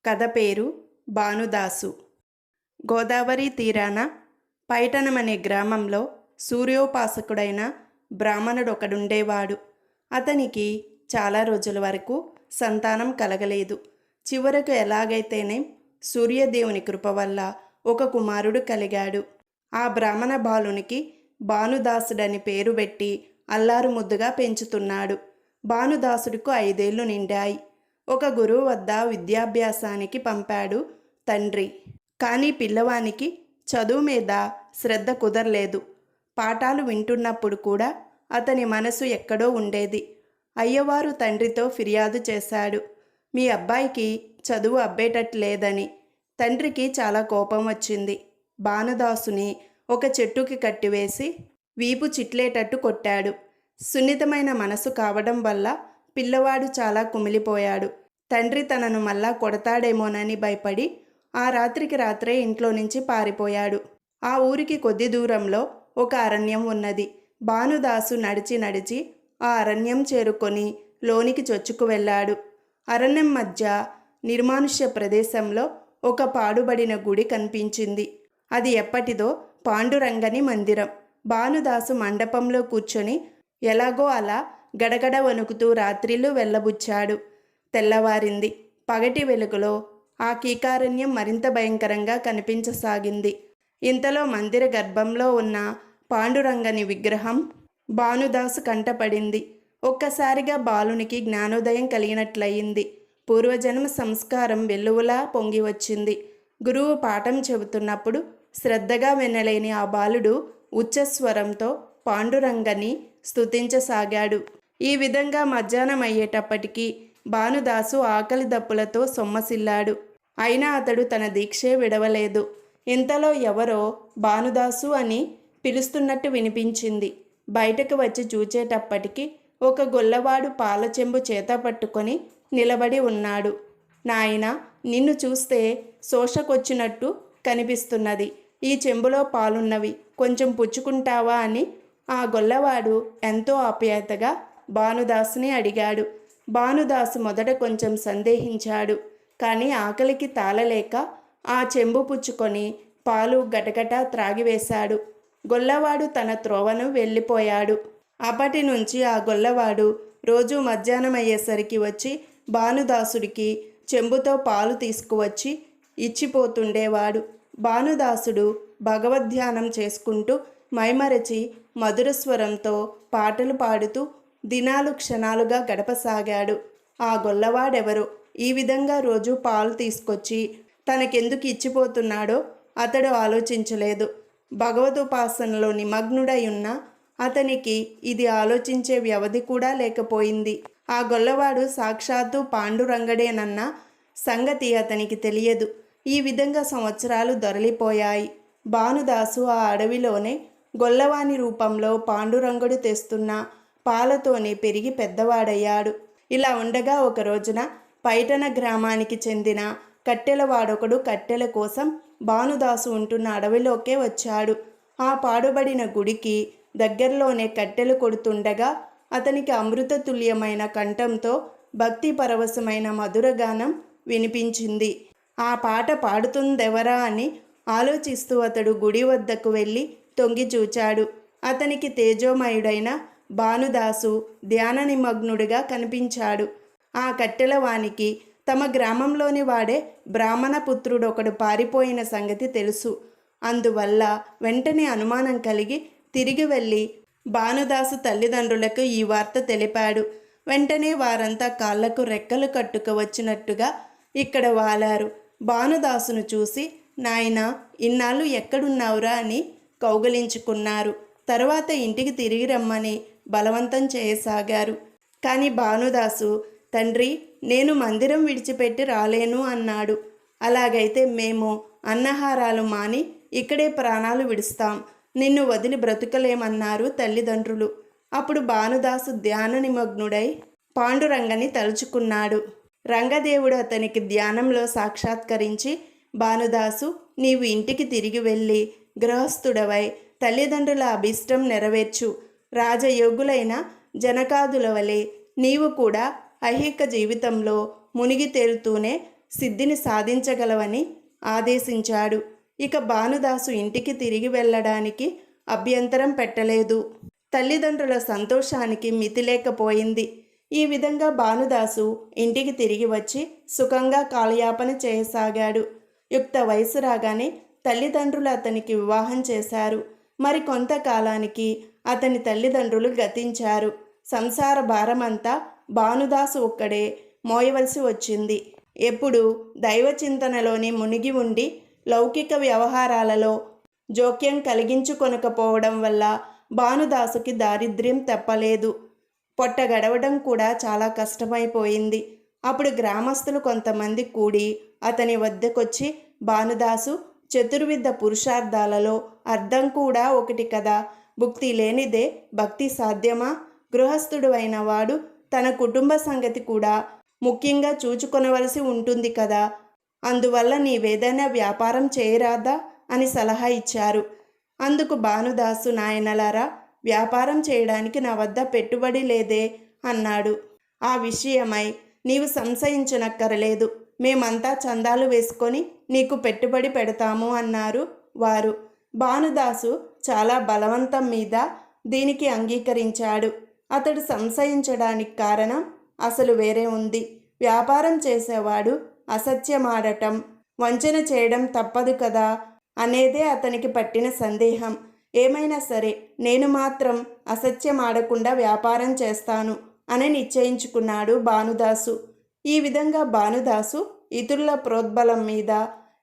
కథ పేరు భానుదాసు. గోదావరి తీరాన పైటనమనే గ్రామంలో సూర్యోపాసకుడైన బ్రాహ్మణుడొకడుండేవాడు. అతనికి చాలా రోజుల వరకు సంతానం కలగలేదు. చివరకు ఎలాగైతేనే సూర్యదేవుని కృప వల్ల ఒక కుమారుడు కలిగాడు. ఆ బ్రాహ్మణ బాలునికి భానుదాసుడని పేరు పెట్టి అల్లారు ముద్దుగా పెంచుతున్నాడు. భానుదాసుడికి 5 ఏళ్ళు నిండాయి. ఒక గురువు వద్ద విద్యాభ్యాసానికి పంపాడు తండ్రి. కానీ పిల్లవానికి చదువు మీద శ్రద్ధ కుదరలేదు. పాఠాలు వింటున్నప్పుడు కూడా అతని మనసు ఎక్కడో ఉండేది. అయ్యవారు తండ్రితో ఫిర్యాదు చేశాడు. మీ అబ్బాయికి చదువు అబ్బేటట్లేదని. తండ్రికి చాలా కోపం వచ్చింది. భానుదాసుని ఒక చెట్టుకి కట్టివేసి వీపు చిట్లేటట్టు కొట్టాడు. సున్నితమైన మనసు కావడం వల్ల పిల్లవాడు చాలా కుమిలిపోయాడు. తండ్రి తనను మళ్ళా కొడతాడేమోనని భయపడి ఆ రాత్రికి రాత్రే ఇంట్లో నుంచి పారిపోయాడు. ఆ ఊరికి కొద్ది దూరంలో ఒక అరణ్యం ఉన్నది. భానుదాసు నడిచి నడిచి ఆ అరణ్యం చేరుకొని లోనికి చొచ్చుకు వెళ్ళాడు. అరణ్యం మధ్య నిర్మానుష్య ప్రదేశంలో ఒక పాడుబడిన గుడి కనిపించింది. అది ఎప్పటిదో పాండురంగని మందిరం. భానుదాసు మండపంలో కూర్చొని ఎలాగో అలా గడగడ వణుకుతూ రాత్రిళ్ళు వెళ్ళబుచ్చాడు. తెల్లవారింది. పగటి వెలుగులో ఆ కీకారణ్యం మరింత భయంకరంగా కనిపించసాగింది. ఇంతలో మందిర గర్భంలో ఉన్న పాండురంగని విగ్రహం భానుదాసు కంటపడింది. ఒక్కసారిగా బాలునికి జ్ఞానోదయం కలిగినట్లయింది. పూర్వజన్మ సంస్కారం వెల్లువలా పొంగి వచ్చింది. గురువు పాఠం చెబుతున్నప్పుడు శ్రద్ధగా వినలేని ఆ బాలుడు ఉచ్చస్వరంతో పాండురంగని స్తుతించసాగాడు. ఈ విధంగా మధ్యాహ్నం అయ్యేటప్పటికీ భానుదాసు ఆకలి దప్పులతో సొమ్మసిల్లాడు. అయినా అతడు తన దీక్షే విడవలేదు. ఇంతలో ఎవరో భానుదాసు అని పిలుస్తున్నట్టు వినిపించింది. బయటకు వచ్చి చూచేటప్పటికి ఒక గొల్లవాడు పాల చెంబు చేత పట్టుకొని నిలబడి ఉన్నాడు. నాయనా, నిన్ను చూస్తే శోషకొచ్చినట్టు కనిపిస్తున్నది. ఈ చెంబులో పాలున్నవి, కొంచెం పుచ్చుకుంటావా అని ఆ గొల్లవాడు ఎంతో ఆప్యాయతగా భానుదాసుని అడిగాడు. భానుదాసు మొదట కొంచెం సందేహించాడు. కానీ ఆకలికి తాళలేక ఆ చెంబు పుచ్చుకొని పాలు గటగటా త్రాగివేశాడు. గొల్లవాడు తన త్రోవను వెళ్ళిపోయాడు. అప్పటి నుంచి ఆ గొల్లవాడు రోజు మధ్యాహ్నం అయ్యేసరికి వచ్చి భానుదాసుడికి చెంబుతో పాలు తీసుకువచ్చి ఇచ్చిపోతుండేవాడు. భానుదాసుడు భగవద్ధ్యానం చేసుకుంటూ మైమరచి మధుర స్వరంతో పాటలు పాడుతూ దినాలు క్షణాలుగా గడపసాగాడు. ఆ గొల్లవాడెవరో ఈ విధంగా రోజు పాలు తీసుకొచ్చి తనకెందుకు ఇచ్చిపోతున్నాడో అతడు ఆలోచించలేదు. భగవదుపాసనలో నిమగ్నుడై ఉన్న అతనికి ఇది ఆలోచించే వ్యవధి కూడా లేకపోయింది. ఆ గొల్లవాడు సాక్షాత్తు పాండురంగడేనన్న సంగతి అతనికి తెలియదు. ఈ విధంగా సంవత్సరాలు దొరలిపోయాయి. భానుదాసు ఆ అడవిలోనే గొల్లవాని రూపంలో పాండురంగడు తెస్తున్న పాలతోనే పెరిగి పెద్దవాడయ్యాడు. ఇలా ఉండగా ఒక రోజున పైటన గ్రామానికి చెందిన కట్టెలవాడొకడు కట్టెల కోసం భానుదాసు ఉంటున్న అడవిలోకే వచ్చాడు. ఆ పాడుబడిన గుడికి దగ్గరలోనే కట్టెలు కొడుతుండగా అతనికి అమృతతుల్యమైన కంఠంతో భక్తి పరవశమైన మధురగానం వినిపించింది. ఆ పాట పాడుతుందెవరా అని ఆలోచిస్తూ అతడు గుడి వద్దకు వెళ్ళి తొంగి చూచాడు. అతనికి తేజోమయుడైన భానుదాసు ధ్యాన నిమగ్నుడిగా కనిపించాడు. ఆ కట్టెలవానికి తమ గ్రామంలోని వాడే బ్రాహ్మణ పుత్రుడొకడు పారిపోయిన సంగతి తెలుసు. అందువల్ల వెంటనే అనుమానం కలిగి తిరిగి వెళ్ళి భానుదాసు తల్లిదండ్రులకు ఈ వార్త తెలిపాడు. వెంటనే వారంతా కాళ్లకు రెక్కలు కట్టుకు వచ్చినట్టుగా ఇక్కడ వాలారు. భానుదాసును చూసి, నాయనా, ఇన్నాళ్ళు ఎక్కడున్నావురా అని కౌగలించుకున్నారు. తరువాత ఇంటికి తిరిగి రమ్మని బలవంతం చేయసాగారు. కానీ భానుదాసు, తండ్రి, నేను మందిరం విడిచిపెట్టి రాలేను అన్నాడు. అలాగైతే మేము అన్నహారాలు మాని ఇక్కడే ప్రాణాలు విడుస్తాం. నిన్ను వదిలి బ్రతుకలేమన్నారు తల్లిదండ్రులు. అప్పుడు భానుదాసు ధ్యాన నిమగ్నుడై పాండురంగని తలుచుకున్నాడు. రంగదేవుడు అతనికి ధ్యానంలో సాక్షాత్కరించి, భానుదాసు, నీవు ఇంటికి తిరిగి వెళ్ళి గృహస్థుడవై తల్లిదండ్రుల అభిష్టం నెరవేర్చు. రాజయోగులైన జనకాదుల వలె నీవు కూడా ఐహిక జీవితంలో మునిగి తేలుతూనే సిద్ధిని సాధించగలవని ఆదేశించాడు. ఇక భానుదాసు ఇంటికి తిరిగి వెళ్ళడానికి అభ్యంతరం పెట్టలేదు. తల్లిదండ్రుల సంతోషానికి మితి లేకపోయింది. ఈ విధంగా భానుదాసు ఇంటికి తిరిగి వచ్చి సుఖంగా కాలయాపన చేయసాగాడు. యుక్త వయసు రాగానే తల్లిదండ్రులు అతనికి వివాహం చేశారు. మరి కొంతకాలానికి అతని తల్లిదండ్రులు గతించారు. సంసార భారమంతా భానుదాసు ఒక్కడే మోయవలసి వచ్చింది. ఎప్పుడు దైవచింతనలోని మునిగి ఉండి లౌకిక వ్యవహారాలలో జోక్యం కలిగించుకొనకపోవడం వల్ల భానుదాసుకి దారిద్ర్యం తప్పలేదు. పొట్ట గడవడం కూడా చాలా కష్టమైపోయింది. అప్పుడు గ్రామస్తులు కొంతమంది కూడి అతని వద్దకొచ్చి, భానుదాసు, చతుర్విధ పురుషార్థాలలో అర్థం కూడా ఒకటి కదా, భుక్తి లేనిదే భక్తి సాధ్యమా? గృహస్థుడు అయిన వాడు తన కుటుంబ సంగతి కూడా ముఖ్యంగా చూచుకొనవలసి ఉంటుంది కదా, అందువల్ల నీవేదైనా వ్యాపారం చేయరాదా అని సలహా ఇచ్చారు. అందుకు భానుదాసు, నాయనలారా, వ్యాపారం చేయడానికి నా వద్ద పెట్టుబడి లేదే అన్నాడు. ఆ విషయమై నీవు సంశయించనక్కరలేదు, మేమంతా చందాలు వేసుకొని నీకు పెట్టుబడి పెడతాము అన్నారు వారు. భానుదాసు చాలా బలవంతం మీద దీనికి అంగీకరించాడు. అతడు సంశయించడానికి కారణం అసలు వేరే ఉంది. వ్యాపారం చేసేవాడు అసత్యమాడటం, వంచన చేయడం తప్పదు కదా అనేదే అతనికి పట్టిన సందేహం. ఏమైనా సరే నేను మాత్రం అసత్యమాడకుండా వ్యాపారం చేస్తాను అని నిశ్చయించుకున్నాడు భానుదాసు. ఈ విధంగా భానుదాసు ఇతరుల ప్రోద్బలం మీద,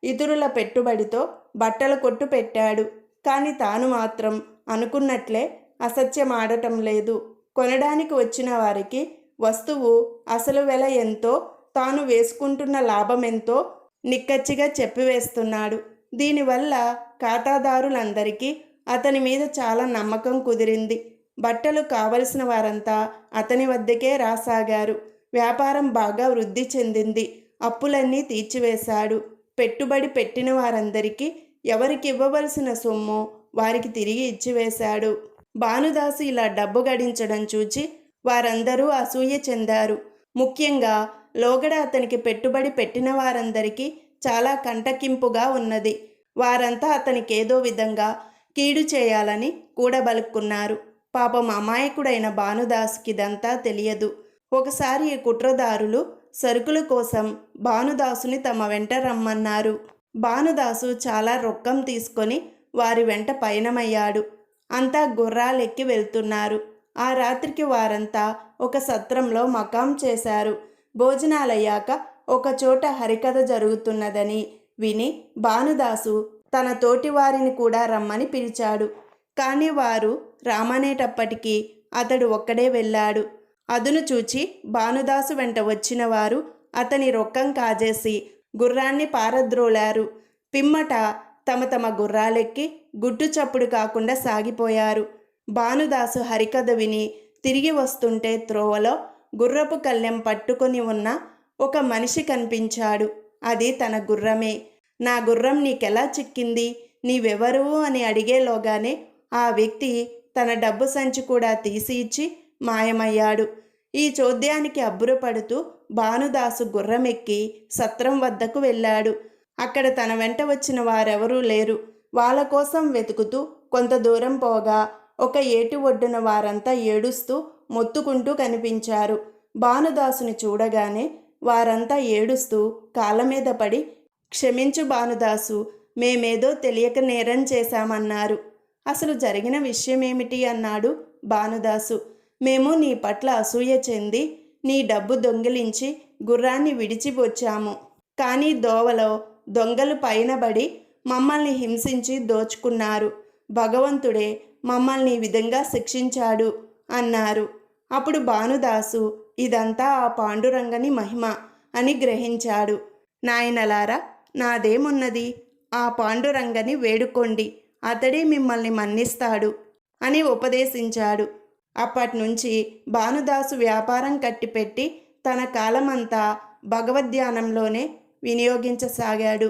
ఇతరుల పెట్టుబడితో బట్టల కొట్టు పెట్టాడు. కానీ తాను మాత్రం అనుకున్నట్లే అసత్యమాడటం లేదు. కొనడానికి వచ్చిన వారికి వస్తువు అసలు వెల ఎంతో, తాను వేసుకుంటున్న లాభం ఎంతో నిక్కచ్చిగా చెప్పివేస్తున్నాడు. దీనివల్ల ఖాతాదారులందరికీ అతని మీద చాలా నమ్మకం కుదిరింది. బట్టలు కావలసిన వారంతా అతని వద్దకే రాసాగారు. వ్యాపారం బాగా వృద్ధి చెందింది. అప్పులన్నీ తీర్చివేశాడు. పెట్టుబడి పెట్టిన వారందరికీ ఎవరికి ఇవ్వవలసిన సొమ్ము వారికి తిరిగి ఇచ్చివేశాడు. భానుదాసు ఇలా డబ్బు గడించడం చూచి వారందరూ అసూయ చెందారు. ముఖ్యంగా లోగడ అతనికి పెట్టుబడి పెట్టిన వారందరికీ చాలా కంటకింపుగా ఉన్నది. వారంతా అతనికేదో విధంగా కీడు చేయాలని కూడబలుక్కున్నారు. పాపం అమాయకుడైన భానుదాసుకిదంతా తెలియదు. ఒకసారి ఈ కుట్రదారులు సరుకుల కోసం భానుదాసుని తమ వెంట రమ్మన్నారు. భానుదాసు చాలా రొక్కం తీసుకొని వారి వెంట పయనమయ్యాడు. అంతా గుర్రాలెక్కి వెళ్తున్నారు. ఆ రాత్రికి వారంతా ఒక సత్రంలో మకాం చేశారు. భోజనాలయ్యాక ఒకచోట హరికథ జరుగుతున్నదని విని భానుదాసు తన తోటి వారిని కూడా రమ్మని పిలిచాడు. కానీ వారు రామనేటప్పటికీ అతడు ఒక్కడే వెళ్ళాడు. అదును చూచి భానుదాసు వెంట వచ్చిన వారు అతని రొక్కం కాజేసి గుర్రాన్ని పారద్రోలారు. పిమ్మట తమ తమ గుర్రాలెక్కి గుట్టు చప్పుడు కాకుండా సాగిపోయారు. భానుదాసు హరికథ విని తిరిగి వస్తుంటే త్రోవలో గుర్రపు కళ్ళెం పట్టుకొని ఉన్న ఒక మనిషి కనిపించాడు. అది తన గుర్రమే. నా గుర్రం నీకెలా చిక్కింది, నీవెవరు అని అడిగేలోగానే ఆ వ్యక్తి తన డబ్బు సంచి కూడా తీసి ఇచ్చి మాయమయ్యాడు. ఈ చోద్యానికి అబ్బురపడుతూ భానుదాసు గుర్రమెక్కి సత్రం వద్దకు వెళ్ళాడు. అక్కడ తన వెంట వచ్చిన వారెవరూ లేరు. వాళ్ళ కోసం వెతుకుతూ కొంత దూరం పోగా ఒక ఏటి ఒడ్డున వారంతా ఏడుస్తూ మొత్తుకుంటూ కనిపించారు. భానుదాసుని చూడగానే వారంతా ఏడుస్తూ కాళ్ళ మీద పడి, క్షమించు భానుదాసు, మేమేదో తెలియక నేరం చేశామన్నారు. అసలు జరిగిన విషయమేమిటి అన్నాడు భానుదాసు. మేము నీ పట్ల అసూయ చెంది నీ డబ్బు దొంగిలించి గుర్రాన్ని విడిచి వచ్చాము. కానీ దోవలో దొంగలు పైనబడి మమ్మల్ని హింసించి దోచుకున్నారు. భగవంతుడే మమ్మల్ని ఈ విధంగా శిక్షించాడు అన్నారు. అప్పుడు భానుదాసు ఇదంతా ఆ పాండురంగని మహిమ అని గ్రహించాడు. నాయనలారా, నాదేమున్నది, ఆ పాండురంగని వేడుకోండి, అతడే మిమ్మల్ని మన్నిస్తాడు అని ఉపదేశించాడు. అప్పటినుంచి భానుదాసు వ్యాపారం కట్టిపెట్టి తన కాలమంతా భగవద్ధ్యానంలోనే వినియోగించసాగాడు.